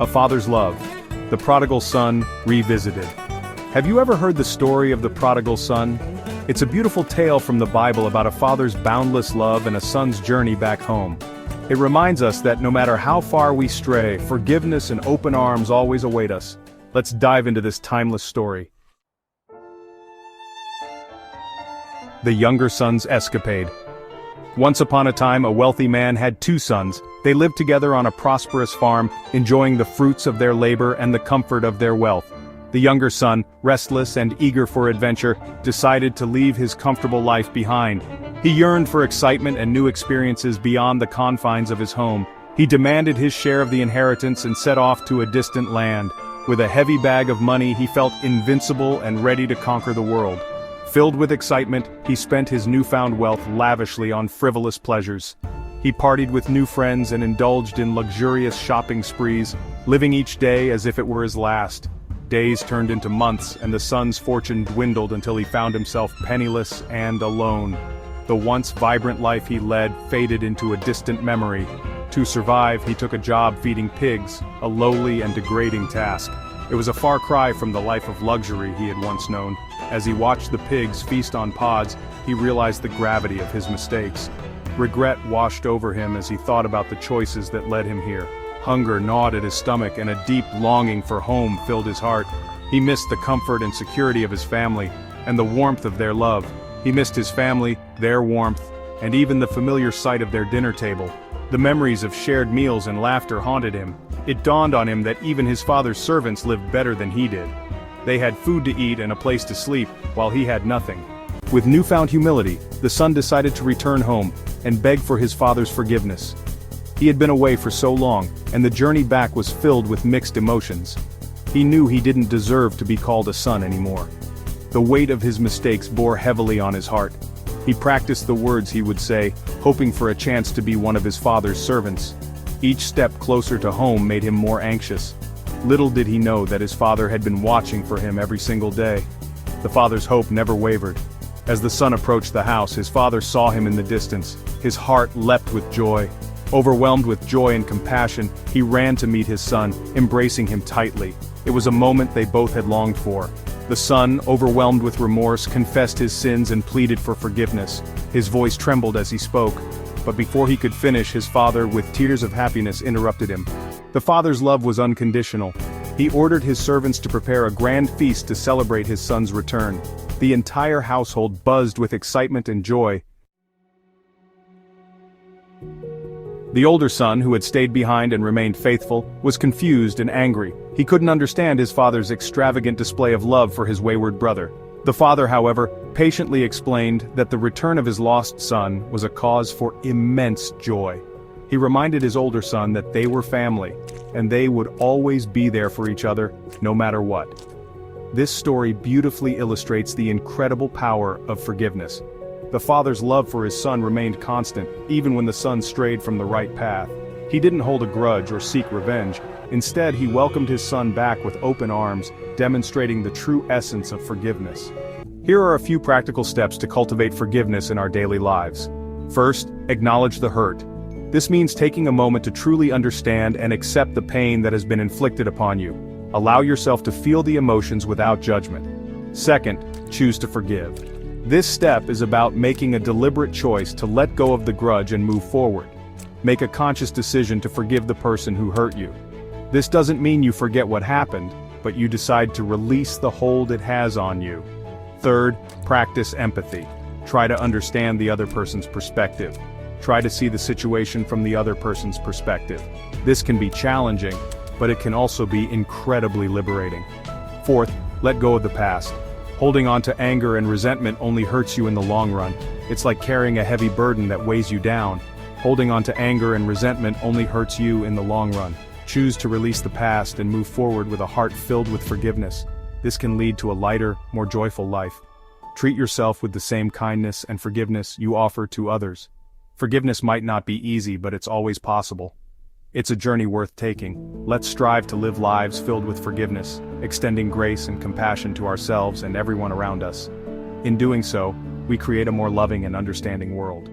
A Father's Love. The Prodigal Son Revisited. Have you ever heard the story of the Prodigal Son? It's a beautiful tale from the Bible about a father's boundless love and a son's journey back home. It reminds us that no matter how far we stray, forgiveness and open arms always await us. Let's dive into this timeless story. The younger son's escapade. Once upon a time, a wealthy man had two sons. They lived together on a prosperous farm, enjoying the fruits of their labor and the comfort of their wealth. The younger son, restless and eager for adventure, decided to leave his comfortable life behind. He yearned for excitement and new experiences beyond the confines of his home. He demanded his share of the inheritance and set off to a distant land. With a heavy bag of money, he felt invincible and ready to conquer the world. Filled with excitement, he spent his newfound wealth lavishly on frivolous pleasures. He partied with new friends and indulged in luxurious shopping sprees, living each day as if it were his last. Days turned into months, and the son's fortune dwindled until he found himself penniless and alone. The once vibrant life he led faded into a distant memory. To survive, he took a job feeding pigs, a lowly and degrading task. It was a far cry from the life of luxury he had once known. As he watched the pigs feast on pods, he realized the gravity of his mistakes. Regret washed over him as he thought about the choices that led him here. Hunger gnawed at his stomach and a deep longing for home filled his heart. He missed the comfort and security of his family, and the warmth of their love. He missed his family, their warmth, and even the familiar sight of their dinner table. The memories of shared meals and laughter haunted him. It dawned on him that even his father's servants lived better than he did. They had food to eat and a place to sleep, while he had nothing. With newfound humility, the son decided to return home and beg for his father's forgiveness. He had been away for so long, and the journey back was filled with mixed emotions. He knew he didn't deserve to be called a son anymore. The weight of his mistakes bore heavily on his heart. He practiced the words he would say, hoping for a chance to be one of his father's servants. Each step closer to home made him more anxious. Little did he know that his father had been watching for him every single day. The father's hope never wavered. As the son approached the house, his father saw him in the distance. His heart leapt with joy. Overwhelmed with joy and compassion, he ran to meet his son, embracing him tightly. It was a moment they both had longed for. The son, overwhelmed with remorse, confessed his sins and pleaded for forgiveness. His voice trembled as he spoke. But before he could finish, his father, with tears of happiness, interrupted him. The father's love was unconditional. He ordered his servants to prepare a grand feast to celebrate his son's return. The entire household buzzed with excitement and joy. The older son, who had stayed behind and remained faithful, was confused and angry. He couldn't understand his father's extravagant display of love for his wayward brother. The father, however, patiently explained that the return of his lost son was a cause for immense joy. He reminded his older son that they were family, and they would always be there for each other, no matter what. This story beautifully illustrates the incredible power of forgiveness. The father's love for his son remained constant, even when the son strayed from the right path. He didn't hold a grudge or seek revenge. Instead, he welcomed his son back with open arms, demonstrating the true essence of forgiveness. Here are a few practical steps to cultivate forgiveness in our daily lives. First, acknowledge the hurt. This means taking a moment to truly understand and accept the pain that has been inflicted upon you. Allow yourself to feel the emotions without judgment. Second, choose to forgive. This step is about making a deliberate choice to let go of the grudge and move forward. Make a conscious decision to forgive the person who hurt you. This doesn't mean you forget what happened, but you decide to release the hold it has on you. Third, practice empathy. Try to understand the other person's perspective. Try to see the situation from the other person's perspective. This can be challenging, but it can also be incredibly liberating. Fourth, let go of the past. Holding on to anger and resentment only hurts you in the long run. It's like carrying a heavy burden that weighs you down. Holding on to anger and resentment only hurts you in the long run. Choose to release the past and move forward with a heart filled with forgiveness. This can lead to a lighter, more joyful life. Treat yourself with the same kindness and forgiveness you offer to others. Forgiveness might not be easy, but it's always possible. It's a journey worth taking. Let's strive to live lives filled with forgiveness, extending grace and compassion to ourselves and everyone around us. In doing so, we create a more loving and understanding world.